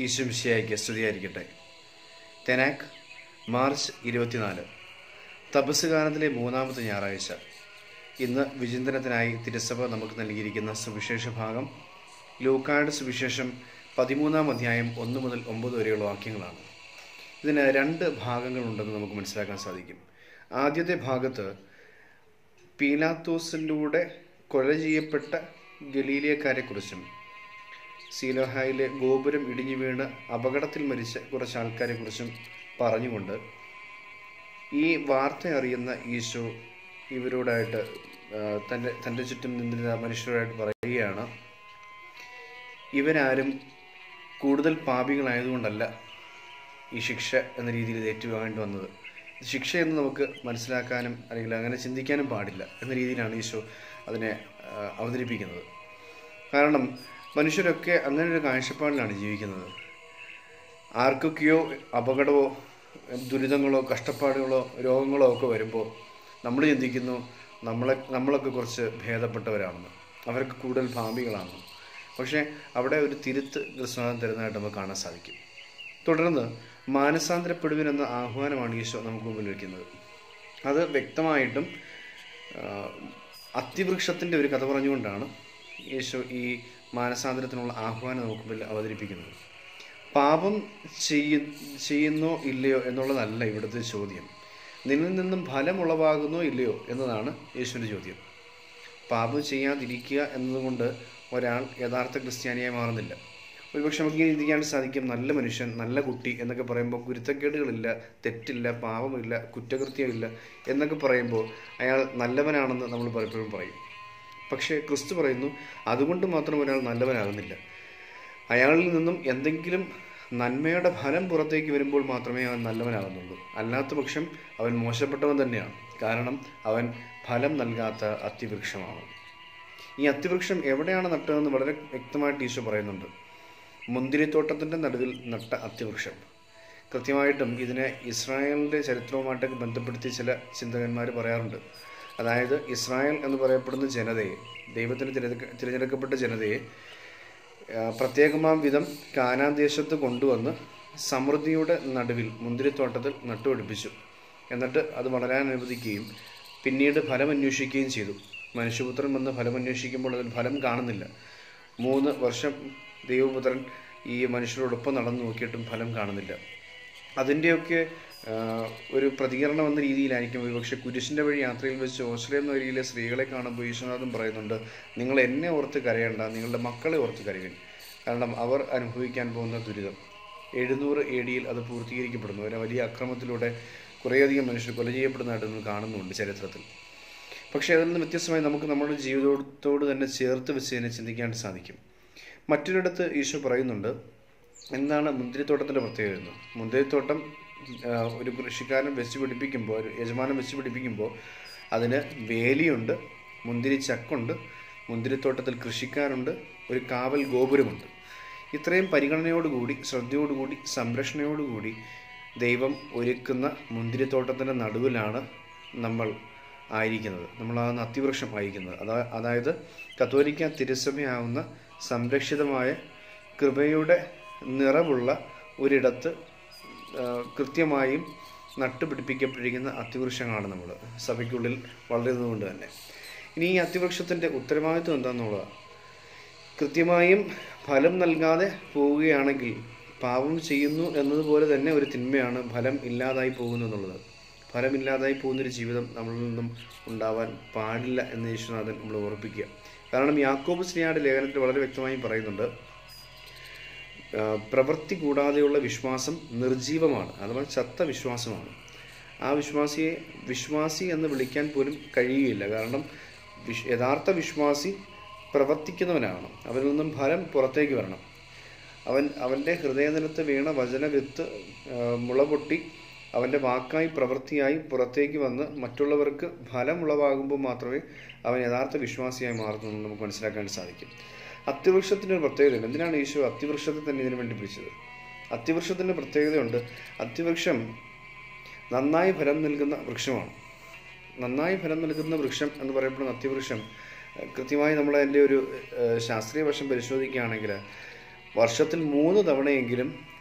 ഈശോമിശിഹായ്ക്ക് സ്തുതിയായിരിക്കട്ടെ. തെനാക്ക് മാർച്ച് 24, തപസ് കാലത്തിലെ 3-ാമത്തെ ഞായറാഴ്ച. ഇന്ന് വിചിന്തനത്തിനായി തിരുസഭ നമുക്ക് നൽകിയിരിക്കുന്ന സുവിശേഷ ഭാഗം ലൂക്കായുടെ സുവിശേഷം 13-ാം അധ്യായം 1 മുതൽ 9 വരെയുള്ള വാക്യങ്ങളാണ്. ഇതിന് 2 ഭാഗങ്ങളുണ്ടെന്ന് നമുക്ക് മനസ്സിലാക്കാൻ സാധിക്കും. ആദ്യത്തെ ഭാഗത്ത് പീലാത്തോസിലൂടെ കൊല ചെയ്യപ്പെട്ട ഗലീലിയക്കാരെക്കുറിച്ചും സീലോഹായിലെ ഗോപുരം ഇടിഞ്ഞു വീണ് അപകടത്തിൽ മരിച്ച കുറച്ച് ആൾക്കാരെക്കുറിച്ചും പറഞ്ഞുകൊണ്ട് ഈ വാർത്ത അറിയുന്ന ഈശോ ഇവരോടായിട്ട് തൻ്റെ ചുറ്റും നിന്നിരുന്ന മനുഷ്യരോടായിട്ട് പറയുകയാണ്, ഇവരാരും കൂടുതൽ പാപികളായതുകൊണ്ടല്ല ഈ ശിക്ഷ എന്ന രീതിയിൽ ഇത് ഏറ്റുവാങ്ങേണ്ടി വന്നത്. ശിക്ഷ എന്ന് നമുക്ക് മനസ്സിലാക്കാനും അല്ലെങ്കിൽ അങ്ങനെ ചിന്തിക്കാനും പാടില്ല എന്ന രീതിയിലാണ് ഈശോ അതിനെ അവതരിപ്പിക്കുന്നത്. കാരണം മനുഷ്യരൊക്കെ അങ്ങനെ ഒരു കാഴ്ചപ്പാടിലാണ് ജീവിക്കുന്നത്. ആർക്കൊക്കെയോ അപകടമോ ദുരിതങ്ങളോ കഷ്ടപ്പാടുകളോ രോഗങ്ങളോ ഒക്കെ വരുമ്പോൾ നമ്മൾ ചിന്തിക്കുന്നു നമ്മളൊക്കെ കുറച്ച് ഭേദപ്പെട്ടവരാണെന്ന്, അവർക്ക് കൂടുതൽ പാപികളാണെന്ന്. പക്ഷേ അവിടെ ഒരു തിരുത്ത് ക്രിസ്തുനാഥൻ തരുന്നതായിട്ട് നമുക്ക് കാണാൻ സാധിക്കും. തുടർന്ന് മാനസാന്തരപ്പെടുവിനെന്ന ആഹ്വാനമാണ് ഈശോ നമുക്ക് മുമ്പിൽ വയ്ക്കുന്നത്. അത് വ്യക്തമായിട്ടും അത്തിവൃക്ഷത്തിൻ്റെ ഒരു കഥ പറഞ്ഞുകൊണ്ടാണ് ഈശോ ഈ മാനസാന്തരത്തിനുള്ള ആഹ്വാനം നമുക്ക് മുമ്പിൽ അവതരിപ്പിക്കുന്നത്. പാപം ചെയ്യുന്നോ ഇല്ലയോ എന്നുള്ളതല്ല ഇവിടുത്തെ ചോദ്യം. നിന്നിൽ നിന്നും ഫലം ഉളവാകുന്നോ ഇല്ലയോ എന്നതാണ് യേശുവിൻ്റെ ചോദ്യം. പാപം ചെയ്യാതിരിക്കുക എന്നതുകൊണ്ട് ഒരാൾ യഥാർത്ഥ ക്രിസ്ത്യാനിയായി മാറുന്നില്ല. ഒരുപക്ഷെ നമുക്ക് ചിന്തിക്കാൻ സാധിക്കും, നല്ല മനുഷ്യൻ, നല്ല കുട്ടി എന്നൊക്കെ പറയുമ്പോൾ കുരുത്തക്കേടുകളില്ല, തെറ്റില്ല, പാപമില്ല, കുറ്റകൃത്യമില്ല എന്നൊക്കെ പറയുമ്പോൾ അയാൾ നല്ലവനാണെന്ന് നമ്മൾ പലപ്പോഴും പറയും. പക്ഷേ ക്രിസ്തു പറയുന്നു, അതുകൊണ്ട് മാത്രം ഒരാൾ നല്ലവനാകുന്നില്ല. അയാളിൽ നിന്നും എന്തെങ്കിലും നന്മയുടെ ഫലം പുറത്തേക്ക് വരുമ്പോൾ മാത്രമേ അവൻ നല്ലവനാകുന്നുള്ളൂ. അല്ലാത്ത പക്ഷം അവൻ മോശപ്പെട്ടവൻ തന്നെയാണ്. കാരണം അവൻ ഫലം നൽകാത്ത അത്തിവൃക്ഷമാണ്. ഈ അത്തിവൃക്ഷം എവിടെയാണ് നട്ടതെന്ന് വളരെ വ്യക്തമായിട്ട് ഈശോ പറയുന്നുണ്ട്. മുന്തിരിത്തോട്ടത്തിൻ്റെ നടുവിൽ നട്ട അത്തിവൃക്ഷം. കൃത്യമായിട്ടും ഇതിനെ ഇസ്രായേലിൻ്റെ ചരിത്രവുമായിട്ടൊക്കെ ബന്ധപ്പെടുത്തി ചില ചിന്തകന്മാർ പറയാറുണ്ട്. അതായത് ഇസ്രായേൽ എന്ന് പറയപ്പെടുന്ന ജനതയെ, ദൈവത്തിന് തിരഞ്ഞെടുക്കപ്പെട്ട ജനതയെ പ്രത്യേകമാം വിധം കാനാൻ ദേശത്ത് കൊണ്ടുവന്ന് സമൃദ്ധിയുടെ നടുവിൽ മുന്തിരിത്തോട്ടത്തിൽ നട്ടുപിടിപ്പിച്ചു. എന്നിട്ട് അത് വളരാൻ അനുവദിക്കുകയും പിന്നീട് ഫലം അന്വേഷിക്കുകയും ചെയ്തു. മനുഷ്യപുത്രൻ വന്ന് ഫലം അന്വേഷിക്കുമ്പോൾ അതിൽ ഫലം കാണുന്നില്ല. 3 വർഷം ദൈവപുത്രൻ ഈ മനുഷ്യരോടൊപ്പം നടന്നു നോക്കിയിട്ടും ഫലം കാണുന്നില്ല. അതിൻ്റെയൊക്കെ ഒരു പ്രതികരണം എന്ന രീതിയിലായിരിക്കും ഒരുപക്ഷെ കുരിശിൻ്റെ വഴി യാത്രയിൽ വെച്ച് ഓസ്ട്രേലിയ എന്ന വരിയിലെ സ്ത്രീകളെ കാണുമ്പോൾ ഈശ്വനാഥൻ പറയുന്നുണ്ട്, നിങ്ങൾ എന്നെ ഓർത്ത് കരയണ്ട, നിങ്ങളുടെ മക്കളെ ഓർത്ത് കരയുവിൻ. കാരണം അവർ അനുഭവിക്കാൻ പോകുന്ന ദുരിതം 700 AD അത് പൂർത്തീകരിക്കപ്പെടുന്നു. ഒരു വലിയ അക്രമത്തിലൂടെ കുറേയധികം മനുഷ്യർ കൊല ചെയ്യപ്പെടുന്നതായിട്ട് നമ്മൾ കാണുന്നുണ്ട് ചരിത്രത്തിൽ. പക്ഷേ അതിൽ നിന്ന് വ്യത്യസ്തമായി നമുക്ക് നമ്മുടെ ജീവിതത്തോട് തന്നെ ചേർത്ത് വെച്ച് തന്നെ ചിന്തിക്കാൻ സാധിക്കും. മറ്റൊരിടത്ത് ഈശോ പറയുന്നുണ്ട്, എന്താണ് മുന്തിരിത്തോട്ടത്തിൻ്റെ പ്രത്യേകത എന്ന്. മുന്തിരിത്തോട്ടം ഒരു കൃഷിക്കാരൻ വെച്ച് പിടിപ്പിക്കുമ്പോൾ, ഒരു യജമാനൻ വെച്ച് പിടിപ്പിക്കുമ്പോൾ അതിന് വേലിയുണ്ട്, മുന്തിരി ചക്കുണ്ട്, മുന്തിരിത്തോട്ടത്തിൽ കൃഷിക്കാരുണ്ട്, ഒരു കാവൽ ഗോപുരമുണ്ട്. ഇത്രയും പരിഗണനയോടുകൂടി, ശ്രദ്ധയോടുകൂടി, സംരക്ഷണയോടുകൂടി ദൈവം ഒരുക്കുന്ന മുന്തിരിത്തോട്ടത്തിൻ്റെ നടുവിലാണ് നമ്മൾ ആയിരിക്കുന്നത്, നമ്മളാകുന്ന അത്തിവൃക്ഷം ആയിരിക്കുന്നത്. അതായത് കത്തോലിക്ക തിരുസഭയാവുന്ന സംരക്ഷിതമായ കൃപയുടെ നിറവുള്ള ഒരിടത്ത് കൃത്യമായും നട്ടുപിടിപ്പിക്കപ്പെട്ടിരിക്കുന്ന അത്തിവൃക്ഷങ്ങളാണ് നമ്മൾ സഭയ്ക്കുള്ളിൽ വളരുന്നതുകൊണ്ട് തന്നെ. ഇനി ഈ അത്തിവൃക്ഷത്തിൻ്റെ ഉത്തരവാദിത്വം എന്താണെന്നുള്ളതാണ്. കൃത്യമായും ഫലം നൽകാതെ പോവുകയാണെങ്കിൽ പാപം ചെയ്യുന്നു എന്നതുപോലെ തന്നെ ഒരു തിന്മയാണ് ഫലം ഇല്ലാതായി പോകുന്നു എന്നുള്ളത്. ഫലമില്ലാതായി പോകുന്നൊരു ജീവിതം നമ്മളിൽ നിന്നും ഉണ്ടാവാൻ പാടില്ല എന്ന് യേശുനാഥൻ നമ്മൾ ഓർപ്പിക്കുക. കാരണം യാക്കോബ് ശ്ലീഹായുടെ ലേഖനത്തിൽ വളരെ വ്യക്തമായും പറയുന്നുണ്ട്, പ്രവൃത്തി കൂടാതെയുള്ള വിശ്വാസം നിർജീവമാണ്, അഥവാ ചത്ത വിശ്വാസമാണ്. ആ വിശ്വാസിയെ വിശ്വാസി എന്ന് വിളിക്കാൻ പോലും കഴിയുകയില്ല. കാരണം യഥാർത്ഥ വിശ്വാസി പ്രവർത്തിക്കുന്നവനാണ്. അവരിൽ നിന്നും ഫലം പുറത്തേക്ക് വരണം. അവൻ്റെ ഹൃദയനിലത്ത് വീണ വചനവിത്ത് മുളപൊട്ടി അവൻ്റെ വാക്കായി പ്രവൃത്തിയായി പുറത്തേക്ക് വന്ന് മറ്റുള്ളവർക്ക് ഫലം ഉളവാകുമ്പോൾ മാത്രമേ അവൻ യഥാർത്ഥ വിശ്വാസിയായി മാറുന്നു നമുക്ക് മനസ്സിലാക്കാൻ സാധിക്കും. അത്തിവൃക്ഷത്തിൻ്റെ ഒരു പ്രത്യേകതയുണ്ട്. എന്തിനാണ് ഈശോ അത്തിവൃക്ഷത്തെ തന്നെ ഇതിനു വേണ്ടി പിടിച്ചത്? അത്തിവൃക്ഷത്തിൻ്റെ പ്രത്യേകതയുണ്ട്. അത്തിവൃക്ഷം നന്നായി ഫലം നൽകുന്ന വൃക്ഷമാണ്. നന്നായി ഫലം നൽകുന്ന വൃക്ഷം എന്ന് പറയപ്പെടുന്ന അത്തിവൃക്ഷം കൃത്യമായി നമ്മൾ അതിൻ്റെ ഒരു ശാസ്ത്രീയ വശം പരിശോധിക്കുകയാണെങ്കിൽ വർഷത്തിൽ 3 തവണയെങ്കിലും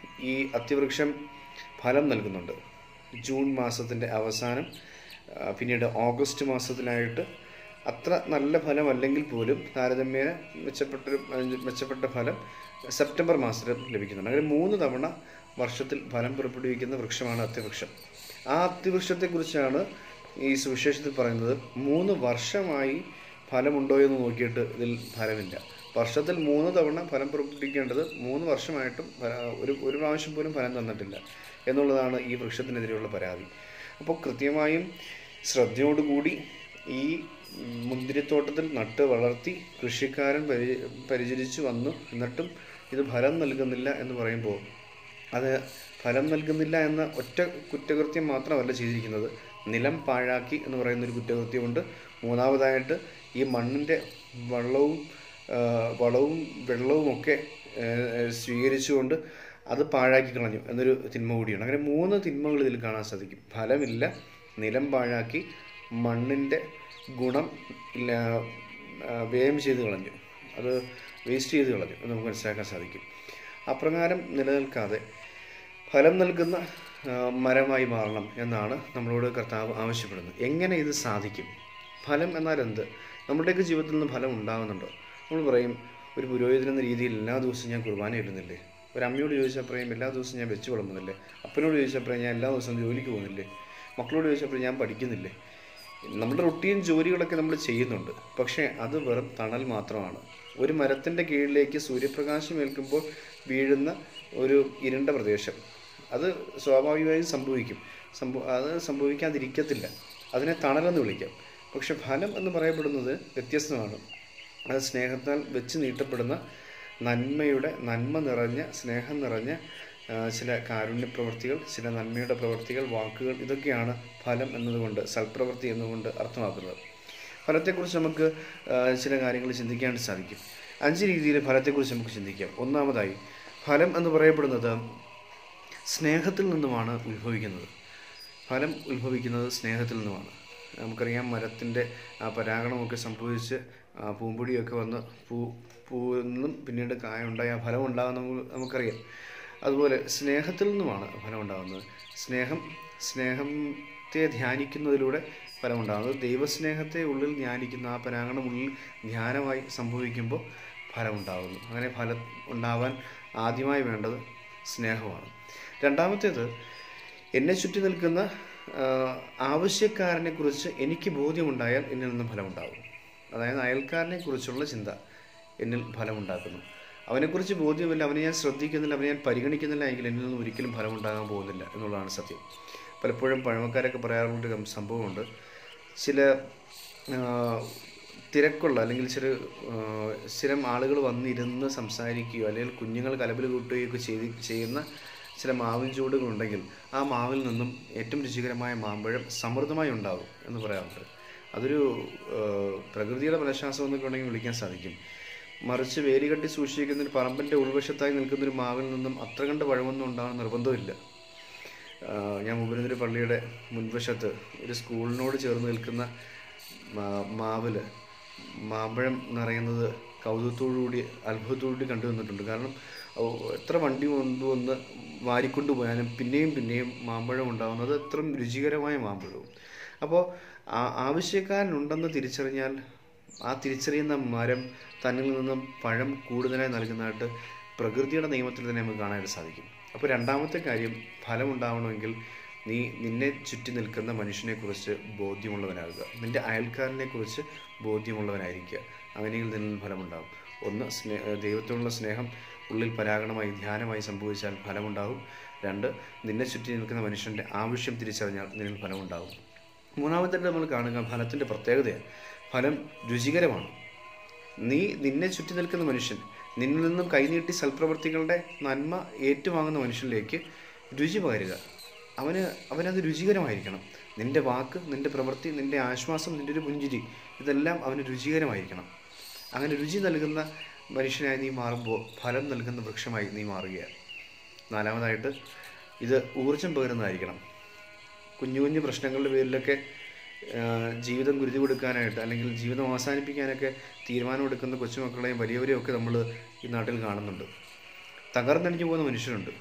ഈ അത്തിവൃക്ഷം ഫലം നൽകുന്നുണ്ട്. ജൂൺ മാസത്തിൻ്റെ അവസാനം, പിന്നീട് ഓഗസ്റ്റ് മാസത്തിലായിട്ട് അത്ര നല്ല ഫലമല്ലെങ്കിൽ പോലും താരതമ്യേന മെച്ചപ്പെട്ട ഫലം സെപ്റ്റംബർ മാസത്തിൽ ലഭിക്കുന്നുണ്ട്. അങ്ങനെ 3 തവണ വർഷത്തിൽ ഫലം പുറപ്പെടുവിക്കുന്ന വൃക്ഷമാണ് അത്തിവൃക്ഷം. ആ അത്തിവൃക്ഷത്തെക്കുറിച്ചാണ് ഈ സുവിശേഷത്തിൽ പറയുന്നത്. 3 വർഷമായി ഫലമുണ്ടോ എന്ന് നോക്കിയിട്ട് ഇതിൽ ഫലമില്ല. വർഷത്തിൽ 3 തവണ ഫലം പുറപ്പെടുവിക്കേണ്ടത് 3 വർഷമായിട്ടും ഒരു പ്രാവശ്യം പോലും ഫലം തന്നിട്ടില്ല എന്നുള്ളതാണ് ഈ വൃക്ഷത്തിനെതിരെയുള്ള പരാതി. അപ്പോൾ കൃത്യമായും ശ്രദ്ധയോടുകൂടി ഈ മുന്തിരിത്തോട്ടത്തിൽ നട്ട് വളർത്തി കൃഷിക്കാരൻ പരിചരിച്ചു വന്നു, എന്നിട്ടും ഇത് ഫലം നൽകുന്നില്ല എന്ന് പറയുമ്പോൾ അത് ഫലം നൽകുന്നില്ല എന്ന ഒറ്റ കുറ്റകൃത്യം മാത്രമല്ല ചെയ്തിരിക്കുന്നത്, നിലം പാഴാക്കി എന്ന് പറയുന്നൊരു കുറ്റകൃത്യമുണ്ട്. മൂന്നാമതായിട്ട് ഈ മണ്ണിൻ്റെ വളവും വെള്ളവുമൊക്കെ സ്വീകരിച്ചുകൊണ്ട് അത് പാഴാക്കി കളഞ്ഞു എന്നൊരു തിന്മ കൂടിയാണ്. അങ്ങനെ 3 തിന്മകൾ ഇതിൽ കാണാൻ സാധിക്കും. ഫലമില്ല, നിലം പാഴാക്കി, മണ്ണിൻ്റെ ഗുണം വ്യയം ചെയ്ത് കളഞ്ഞു, അത് വേസ്റ്റ് ചെയ്ത് കളഞ്ഞു എന്ന് നമുക്ക് മനസ്സിലാക്കാൻ സാധിക്കും. അപ്രകാരം നിലനിൽക്കാതെ ഫലം നൽകുന്ന മരമായി മാറണം എന്നാണ് നമ്മളോട് കർത്താവ് ആവശ്യപ്പെടുന്നത്. എങ്ങനെ ഇത് സാധിക്കും? ഫലം എന്നാൽ എന്ത്? നമ്മുടെയൊക്കെ ജീവിതത്തിൽ നിന്ന് ഫലം ഉണ്ടാകുന്നുണ്ടോ? നമ്മൾ പറയും, ഒരു പുരോഹിതൻ എന്ന രീതിയിൽ എല്ലാ ദിവസവും ഞാൻ കുർബാന ഇടുന്നില്ലേ? ഒരു അമ്മയോട് ചോദിച്ചാൽ പറയും എല്ലാ ദിവസവും ഞാൻ വെച്ച് വിളമ്പുന്നില്ലേ? അപ്പനോട് ചോദിച്ചാൽ പറയും ഞാൻ എല്ലാ ദിവസവും ജോലിക്ക് പോകുന്നില്ലേ? മക്കളോട് ചോദിച്ചപ്പോൾ ഞാൻ പഠിക്കുന്നില്ലേ? നമ്മുടെ റുട്ടീൻ ജോലികളൊക്കെ നമ്മൾ ചെയ്യുന്നുണ്ട്, പക്ഷേ അത് വെറും തണൽ മാത്രമാണ്. ഒരു മരത്തിൻ്റെ കീഴിലേക്ക് സൂര്യപ്രകാശം ഏൽക്കുമ്പോൾ വീഴുന്ന ഒരു ഇരുണ്ട പ്രദേശം, അത് സ്വാഭാവികമായും സംഭവിക്കും. അത് സംഭവിക്കാതിരിക്കത്തില്ല. അതിനെ തണലെന്ന് വിളിക്കാം. പക്ഷെ ഫലം എന്ന് പറയപ്പെടുന്നത് വ്യത്യസ്തമാണ്. അത് സ്നേഹത്താൽ വെച്ച് നീട്ടപ്പെടുന്ന നന്മ നിറഞ്ഞ, സ്നേഹം നിറഞ്ഞ ചില കാരുണ്യപ്രവൃത്തികൾ, ചില നന്മയുടെ പ്രവൃത്തികൾ, വാക്കുകൾ, ഇതൊക്കെയാണ് ഫലം എന്നതുകൊണ്ട്, സൽപ്രവൃത്തി എന്നുകൊണ്ട് അർത്ഥമാക്കുന്നത്. ഫലത്തെക്കുറിച്ച് നമുക്ക് ചില കാര്യങ്ങൾ ചിന്തിക്കാൻ സാധിക്കും. 5 രീതിയിൽ ഫലത്തെക്കുറിച്ച് നമുക്ക് ചിന്തിക്കാം. ഒന്നാമതായി, ഫലം എന്ന് പറയപ്പെടുന്നത് സ്നേഹത്തിൽ നിന്നുമാണ് ഉത്ഭവിക്കുന്നത്. ഫലം ഉത്ഭവിക്കുന്നത് സ്നേഹത്തിൽ നിന്നുമാണ്. നമുക്കറിയാം, മരത്തിൻ്റെ ആ പരാഗണമൊക്കെ സംഭവിച്ച് പൂമ്പൊടിയൊക്കെ വന്ന് പൂവെന്നും പിന്നീട് കായുണ്ടായി ആ ഫലം ഉണ്ടാകുന്ന നമുക്കറിയാം. അതുപോലെ സ്നേഹത്തിൽ നിന്നുമാണ് ഫലം ഉണ്ടാകുന്നത്. സ്നേഹത്തെ ധ്യാനിക്കുന്നതിലൂടെ ഫലമുണ്ടാകുന്നത്. ദൈവസ്നേഹത്തെ ഉള്ളിൽ ധ്യാനിക്കുന്ന ആ പരാഗണം ഉള്ളിൽ ധ്യാനമായി സംഭവിക്കുമ്പോൾ ഫലമുണ്ടാകുന്നു. അങ്ങനെ ഫലം ഉണ്ടാവാൻ ആദ്യമായി വേണ്ടത് സ്നേഹമാണ്. രണ്ടാമത്തേത്, എന്നെ ചുറ്റി നിൽക്കുന്ന ആവശ്യക്കാരനെ കുറിച്ച് എനിക്ക് ബോധ്യമുണ്ടായാൽ എന്നിൽ നിന്ന് ഫലമുണ്ടാകും. അതായത് അയൽക്കാരനെ കുറിച്ചുള്ള ചിന്ത എന്നിൽ ഫലമുണ്ടാക്കുന്നു. അവനെക്കുറിച്ച് ബോധ്യമില്ല, അവനെ ഞാൻ ശ്രദ്ധിക്കുന്നില്ല, അവനെ ഞാൻ പരിഗണിക്കുന്നില്ല എങ്കിൽ എന്നിൽ നിന്ന് ഒരിക്കലും ഫലമുണ്ടാകാൻ പോകുന്നില്ല എന്നുള്ളതാണ് സത്യം. പലപ്പോഴും പഴമക്കാരൊക്കെ പറയാറുള്ളൊരു സംഭവമുണ്ട്. ചില തിരക്കുള്ള അല്ലെങ്കിൽ സ്ഥിരം ആളുകൾ വന്നിരുന്ന് സംസാരിക്കുകയോ അല്ലെങ്കിൽ കുഞ്ഞുങ്ങൾ കലപില കൂട്ടുകയൊക്കെ ചെയ്യുന്ന ചില മാവിൻ ചൂടുകളുണ്ടെങ്കിൽ ആ മാവിൽ നിന്നും ഏറ്റവും രുചികരമായ മാമ്പഴം സമൃദ്ധമായി ഉണ്ടാകും എന്ന് പറയാറുണ്ട്. അതൊരു പ്രകൃതിയുടെ ഫലശാസ്ത്രം എന്നൊക്കെ ഉണ്ടെങ്കിൽ വിളിക്കാൻ സാധിക്കും. മറിച്ച് വേലി കെട്ടി സൂക്ഷിക്കുന്ന ഒരു പറമ്പിൻ്റെ ഉൾവശത്തായി നിൽക്കുന്നൊരു മാവിൽ നിന്നും അത്ര കണ്ട് പഴമൊന്നും ഉണ്ടാകാൻ നിർബന്ധമില്ല. ഞാൻ മുമ്പനൊരു പള്ളിയുടെ മുൻവശത്ത് ഒരു സ്കൂളിനോട് ചേർന്ന് നിൽക്കുന്ന മാവിൽ മാമ്പഴം നിറയുന്നത് കൗതുകത്തോടുകൂടി അത്ഭുതത്തോടുകൂടി കണ്ടു വന്നിട്ടുണ്ട്. കാരണം എത്ര വണ്ടി കൊണ്ടുവന്ന് വാരിക്കൊണ്ടുപോയാലും പിന്നെയും മാമ്പഴം ഉണ്ടാകുന്നത് അത്രയും രുചികരമായ മാമ്പഴവും. അപ്പോൾ ആവശ്യക്കാരനുണ്ടെന്ന് തിരിച്ചറിഞ്ഞാൽ ആ തിരിച്ചറിയുന്ന മരം തന്നിൽ നിന്നും പഴം കൂടുതലായി നൽകുന്നതായിട്ട് പ്രകൃതിയുടെ നിയമത്തിൽ തന്നെ നമുക്ക് കാണാനായിട്ട് സാധിക്കും. അപ്പോൾ രണ്ടാമത്തെ കാര്യം, ഫലം ഉണ്ടാവണമെങ്കിൽ നിന്നെ ചുറ്റി നിൽക്കുന്ന മനുഷ്യനെക്കുറിച്ച് ബോധ്യമുള്ളവനാകുക. നിൻ്റെ അയൽക്കാരനെക്കുറിച്ച് ബോധ്യമുള്ളവനായിരിക്കുക. അങ്ങനെയെങ്കിൽ നിന്നിൽ ഫലമുണ്ടാകും. ഒന്ന്, ദൈവത്തോടുള്ള സ്നേഹം ഉള്ളിൽ പരാഗണമായി ധ്യാനമായി സംഭവിച്ചാൽ ഫലമുണ്ടാകും. 2, നിന്നെ ചുറ്റി നിൽക്കുന്ന മനുഷ്യൻ്റെ ആവശ്യം തിരിച്ചറിഞ്ഞാൽ നിന്നിൽ ഫലമുണ്ടാകും. മൂന്നാമതായിട്ട് നമ്മൾ കാണുക ഫലത്തിൻ്റെ പ്രത്യേകതയാണ്. ഫലം രുചികരമാണ്. നിന്നെ ചുറ്റി നിൽക്കുന്ന മനുഷ്യൻ, നിന്നിൽ നിന്നും കൈനീട്ടി സൽപ്രവൃത്തികളുടെ നന്മ ഏറ്റുവാങ്ങുന്ന മനുഷ്യനിലേക്ക് രുചി പകരുക. അവനത് രുചികരമായിരിക്കണം. നിൻ്റെ വാക്ക്, നിൻ്റെ പ്രവൃത്തി, നിൻ്റെ ആശ്വാസം, നിൻ്റെ ഒരു പുഞ്ചിരി, ഇതെല്ലാം അവന് രുചികരമായിരിക്കണം. അങ്ങനെ രുചി നൽകുന്ന മനുഷ്യനായി നീ മാറുമ്പോൾ ഫലം നൽകുന്ന വൃക്ഷമായി നീ മാറുകയാണ്. നാലാമതായിട്ട്, ഇത് ഊർജം പകരുന്നതായിരിക്കണം. കുഞ്ഞു കുഞ്ഞു പ്രശ്നങ്ങളുടെ പേരിലൊക്കെ ജീവിതം കുരുതി കൊടുക്കാനായിട്ട് അല്ലെങ്കിൽ ജീവിതം അവസാനിപ്പിക്കാനൊക്കെ തീരുമാനമെടുക്കുന്ന കൊച്ചുമക്കളെയും വലിയവരെയും ഒക്കെ നമ്മൾ ഈ നാട്ടിൽ കാണുന്നുണ്ട്. തകർന്നടിഞ്ഞു പോകുന്ന മനുഷ്യരുണ്ട്.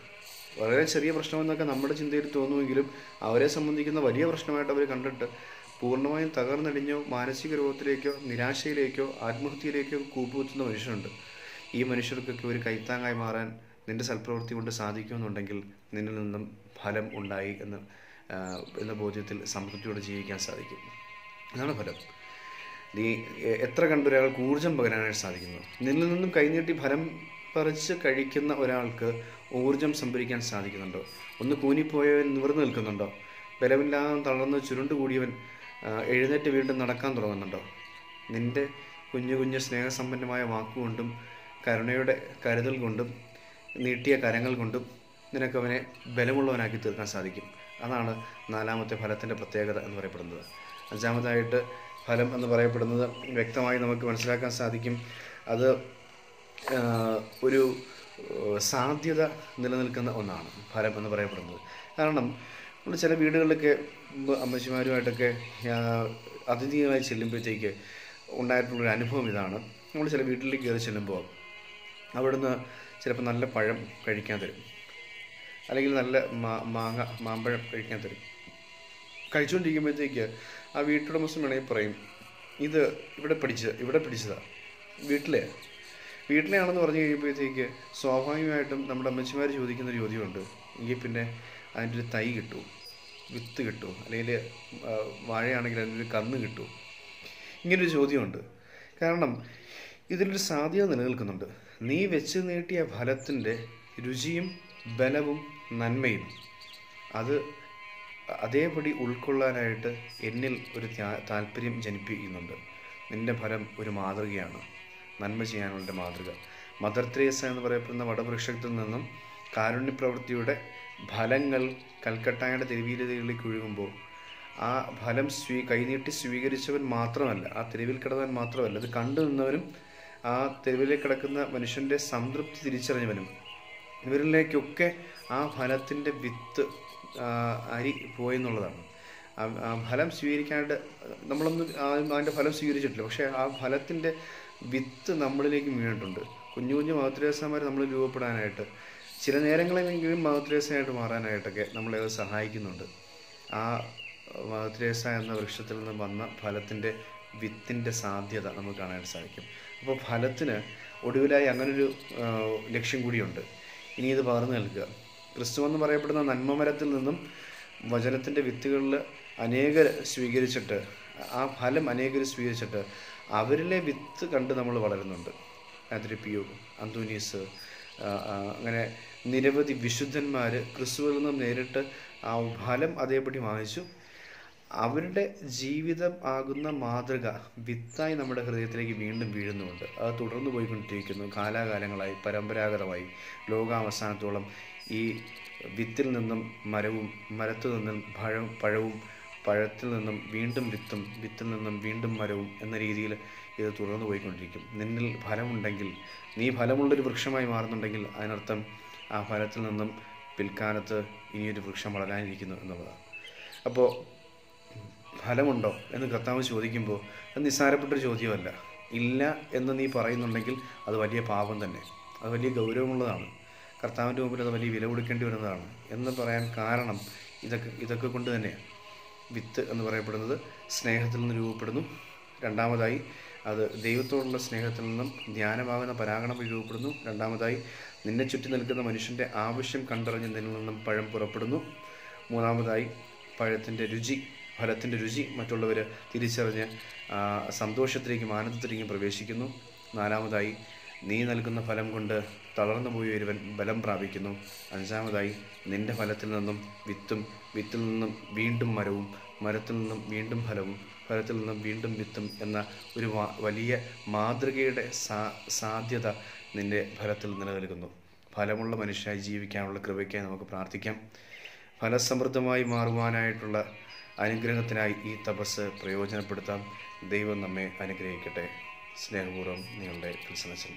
വളരെ ചെറിയ പ്രശ്നമെന്നൊക്കെ നമ്മുടെ ചിന്തയിൽ തോന്നുമെങ്കിലും അവരെ സംബന്ധിക്കുന്ന വലിയ പ്രശ്നമായിട്ട് അവർ കണ്ടിട്ട് പൂർണ്ണമായും തകർന്നടിഞ്ഞോ മാനസിക രോഗത്തിലേക്കോ നിരാശയിലേക്കോ ആത്മഹത്യയിലേക്കോ കൂപ്പുകുത്തുന്ന മനുഷ്യരുണ്ട്. ഈ മനുഷ്യർക്കൊക്കെ ഒരു കൈത്താങ്ങായി മാറാൻ നിൻ്റെ സൽപ്രവൃത്തി കൊണ്ട് സാധിക്കുമെന്നുണ്ടെങ്കിൽ നിന്നിൽ നിന്നും ഫലം ഉണ്ടായി എന്ന ബോധ്യത്തിൽ സംതൃപ്തിയോടെ ജീവിക്കാൻ സാധിക്കും. അതാണ് ഫലം. നീ എത്ര കണ്ടൊരാൾക്ക് ഊർജം പകരാനായിട്ട് സാധിക്കുന്നു. നിന്നിൽ നിന്നും കൈനീട്ടി ഫലം പറിച്ച് കഴിക്കുന്ന ഒരാൾക്ക് ഊർജം സംഭരിക്കാൻ സാധിക്കുന്നുണ്ടോ? ഒന്ന് കൂനിപ്പോയവൻ നിവർന്നു നിൽക്കുന്നുണ്ടോ? ബലമില്ലാതെ തളർന്ന് ചുരുണ്ടുകൂടിയവൻ എഴുന്നേറ്റ് വീണ്ടും നടക്കാൻ തുടങ്ങുന്നുണ്ടോ? നിൻ്റെ കുഞ്ഞു കുഞ്ഞു സ്നേഹസമ്പന്നമായ വാക്കുകൊണ്ടും കരുണയുടെ കരുതൽ കൊണ്ടും നീട്ടിയ കരങ്ങൾ കൊണ്ടും നിനക്കവനെ ബലമുള്ളവനാക്കി തീർക്കാൻ സാധിക്കും. അതാണ് നാലാമത്തെ ഫലത്തിൻ്റെ പ്രത്യേകത എന്ന് പറയപ്പെടുന്നത്. അഞ്ചാമതായിട്ട് ഫലം എന്ന് പറയപ്പെടുന്നത് വ്യക്തമായി നമുക്ക് മനസ്സിലാക്കാൻ സാധിക്കും. അത് ഒരു സാധ്യത നിലനിൽക്കുന്ന ഒന്നാണ് ഫലം എന്ന് പറയപ്പെടുന്നത്. കാരണം നമ്മൾ ചില വീടുകളിലൊക്കെ അമ്മച്ചിമാരുമായിട്ടൊക്കെ അതിഥിയായി ചെല്ലുമ്പോഴത്തേക്ക് ഉണ്ടായിട്ടുള്ളൊരു അനുഭവം ഇതാണ്. നമ്മൾ ചില വീട്ടിലേക്ക് കയറി ചെല്ലുമ്പോൾ അവിടുന്ന് ചിലപ്പോൾ നല്ല പഴം കഴിക്കാൻ തരും, അല്ലെങ്കിൽ നല്ല മാമ്പഴം കഴിക്കാൻ തരും. കഴിച്ചുകൊണ്ടിരിക്കുമ്പോഴത്തേക്ക് ആ വീട്ടുടമസ്ഥൻ വേണമെങ്കിൽ പറയും, ഇത് ഇവിടെ പിടിച്ചതാണ്, വീട്ടിലെയാണെന്ന് പറഞ്ഞു കഴിയുമ്പോഴത്തേക്ക് സ്വാഭാവികമായിട്ടും നമ്മുടെ അമ്മച്ചിമാർ ചോദിക്കുന്നൊരു ചോദ്യമുണ്ട്, എങ്കിൽ പിന്നെ അതിൻ്റെ ഒരു തൈ കിട്ടുമോ, വിത്ത് കിട്ടുമോ, അല്ലെങ്കിൽ വാഴയാണെങ്കിൽ അതിൻ്റെ ഒരു കന്ന് കിട്ടുമോ? ഇങ്ങനൊരു ചോദ്യമുണ്ട്. കാരണം ഇതിലൊരു സാധ്യത നിലനിൽക്കുന്നുണ്ട്. നീ വെച്ച് നീട്ടിയ ഫലത്തിൻ്റെ രുചിയും ബലവും നന്മയും അത് അതേപടി ഉൾക്കൊള്ളാനായിട്ട് എന്നിൽ ഒരു താല്പര്യം ജനിപ്പിക്കുന്നുണ്ട്. നിൻ്റെ ഫലം ഒരു മാതൃകയാണ്, നന്മ ചെയ്യാനുള്ള മാതൃക. മദർ തെരേസ എന്ന് പറയപ്പെടുന്ന വടവൃക്ഷത്തിൽ നിന്നും കാരുണ്യപ്രവൃത്തിയുടെ ഫലങ്ങൾ കൽക്കട്ടയുടെ തെരുവീതികളിലേക്ക് ഒഴുകുമ്പോൾ ആ ഫലം കൈനീട്ടി സ്വീകരിച്ചവൻ മാത്രമല്ല, ആ തെരുവിൽ കിടന്നവൻ മാത്രമല്ല, അത് കണ്ടു നിന്നവനും ആ തെരുവിലേക്ക് കിടക്കുന്ന മനുഷ്യൻ്റെ സംതൃപ്തി തിരിച്ചറിഞ്ഞവനും, ഇവരിലേക്കൊക്കെ ആ ഫലത്തിൻ്റെ വിത്ത് അരി പോയെന്നുള്ളതാണ്. ആ ഫലം സ്വീകരിക്കാനായിട്ട് നമ്മളൊന്നും അതിൻ്റെ ഫലം സ്വീകരിച്ചിട്ടില്ല, പക്ഷേ ആ ഫലത്തിൻ്റെ വിത്ത് നമ്മളിലേക്ക് വീണിട്ടുണ്ട്. കുഞ്ഞു കുഞ്ഞു മദർ തെരേസമാർ നമ്മൾ രൂപപ്പെടാനായിട്ട്, ചില നേരങ്ങളിലെങ്കിലും മദർ തെരേസയായിട്ട് മാറാനായിട്ടൊക്കെ നമ്മളെ അത് സഹായിക്കുന്നുണ്ട്. ആ മദർ തെരേസ എന്ന വൃക്ഷത്തിൽ നിന്ന് വന്ന ഫലത്തിൻ്റെ വിത്തിൻ്റെ സാധ്യത നമുക്ക് കാണാൻ സാധിക്കും. അപ്പോൾ ഫലത്തിന് ഒടുവിലായി അങ്ങനൊരു ലക്ഷ്യം കൂടിയുണ്ട്. ഇനി ഇത് പകർന്നു നൽകുക. ക്രിസ്തു എന്ന് പറയപ്പെടുന്ന നന്മമരത്തിൽ നിന്നും വചനത്തിൻ്റെ വിത്തുകളിൽ അനേകർ സ്വീകരിച്ചിട്ട്, ആ ഫലം അനേകർ സ്വീകരിച്ചിട്ട് അവരിലെ വിത്ത് കണ്ട് നമ്മൾ വളരുന്നുണ്ട്. ആദ്രിപ്പിയോ, അന്തോനീസ്, അങ്ങനെ നിരവധി വിശുദ്ധന്മാർ ക്രിസ്തുവിൽ നിന്നും നേരിട്ട് ആ ഫലം അതേപടി വാങ്ങിച്ചു. അവരുടെ ജീവിതം ആകുന്ന മാതൃക വിത്തായി നമ്മുടെ ഹൃദയത്തിലേക്ക് വീണ്ടും വീഴുന്നുമുണ്ട്. അത് തുടർന്നു പോയിക്കൊണ്ടിരിക്കുന്നു. കാലാകാലങ്ങളായി പരമ്പരാഗതമായി ലോകാവസാനത്തോളം ഈ വിത്തിൽ നിന്നും മരവും, മരത്തിൽ നിന്നും പഴവും, പഴത്തിൽ നിന്നും വീണ്ടും വിത്തും, വിത്തിൽ നിന്നും വീണ്ടും മരവും എന്ന രീതിയിൽ ഇത് തുടർന്നു പോയിക്കൊണ്ടിരിക്കും. നിന്നിൽ ഫലമുണ്ടെങ്കിൽ, നീ ഫലമുള്ളൊരു വൃക്ഷമായി മാറുന്നുണ്ടെങ്കിൽ അതിനർത്ഥം ആ ഫലത്തിൽ നിന്നും പിൽക്കാലത്ത് ഇനിയൊരു വൃക്ഷം വളരാനിരിക്കുന്നു എന്നുള്ളതാണ്. അപ്പോൾ ഫലമുണ്ടോ എന്ന് കർത്താവ് ചോദിക്കുമ്പോൾ അത് നിസ്സാരപ്പെട്ടൊരു ചോദ്യമല്ല. ഇല്ല എന്ന് നീ പറയുന്നുണ്ടെങ്കിൽ അത് വലിയ പാപം തന്നെ, അത് വലിയ ഗൗരവമുള്ളതാണ്. കർത്താവിൻ്റെ മുമ്പിൽ അത് വലിയ വില കൊടുക്കേണ്ടി വരുന്നതാണ് എന്ന് പറയാൻ കാരണം ഇതൊക്കെ കൊണ്ട് തന്നെയാണ്. വിത്ത് എന്ന് പറയപ്പെടുന്നത് സ്നേഹത്തിൽ നിന്ന് രൂപപ്പെടുന്നു. രണ്ടാമതായി അത് ദൈവത്തോടുള്ള സ്നേഹത്തിൽ നിന്നും ധ്യാനമാകുന്ന പരാഗണം വഴി രൂപപ്പെടുന്നു. രണ്ടാമതായി നിന്നെ ചുറ്റി നിൽക്കുന്ന മനുഷ്യൻ്റെ ആവശ്യം കണ്ടറിഞ്ഞ് നിന്നിൽ നിന്നും പഴം പുറപ്പെടുന്നു. മൂന്നാമതായി ഫലത്തിൻ്റെ രുചി മറ്റുള്ളവർ തിരിച്ചറിഞ്ഞ് സന്തോഷത്തിലേക്കും ആനന്ദത്തിലേക്കും പ്രവേശിക്കുന്നു. നാലാമതായി നീ നൽകുന്ന ഫലം കൊണ്ട് തളർന്നു പോയി ഒരുവൻ ബലം പ്രാപിക്കുന്നു. അഞ്ചാമതായി നിൻ്റെ ഫലത്തിൽ നിന്നും വിത്തും, വിത്തിൽ നിന്നും വീണ്ടും മരവും, മരത്തിൽ നിന്നും വീണ്ടും ഫലവും, ഫലത്തിൽ നിന്നും വീണ്ടും വിത്തും എന്ന ഒരു വലിയ മാതൃകയുടെ സാധ്യത നിൻ്റെ ഫലത്തിൽ നിലനിൽക്കുന്നു. ഫലമുള്ള മനുഷ്യരായി ജീവിക്കാനുള്ള കൃപയ്ക്കായി നമുക്ക് പ്രാർത്ഥിക്കാം. ഫലസമൃദ്ധമായി മാറുവാനായിട്ടുള്ള അനുഗ്രഹത്തിനായി ഈ തപസ് പ്രയോജനപ്പെടുത്താം. ദൈവം നമ്മെ അനുഗ്രഹിക്കട്ടെ. സ്നേഹപൂർവ്വം നിങ്ങളുടെ ക്രിസ്മസിൽ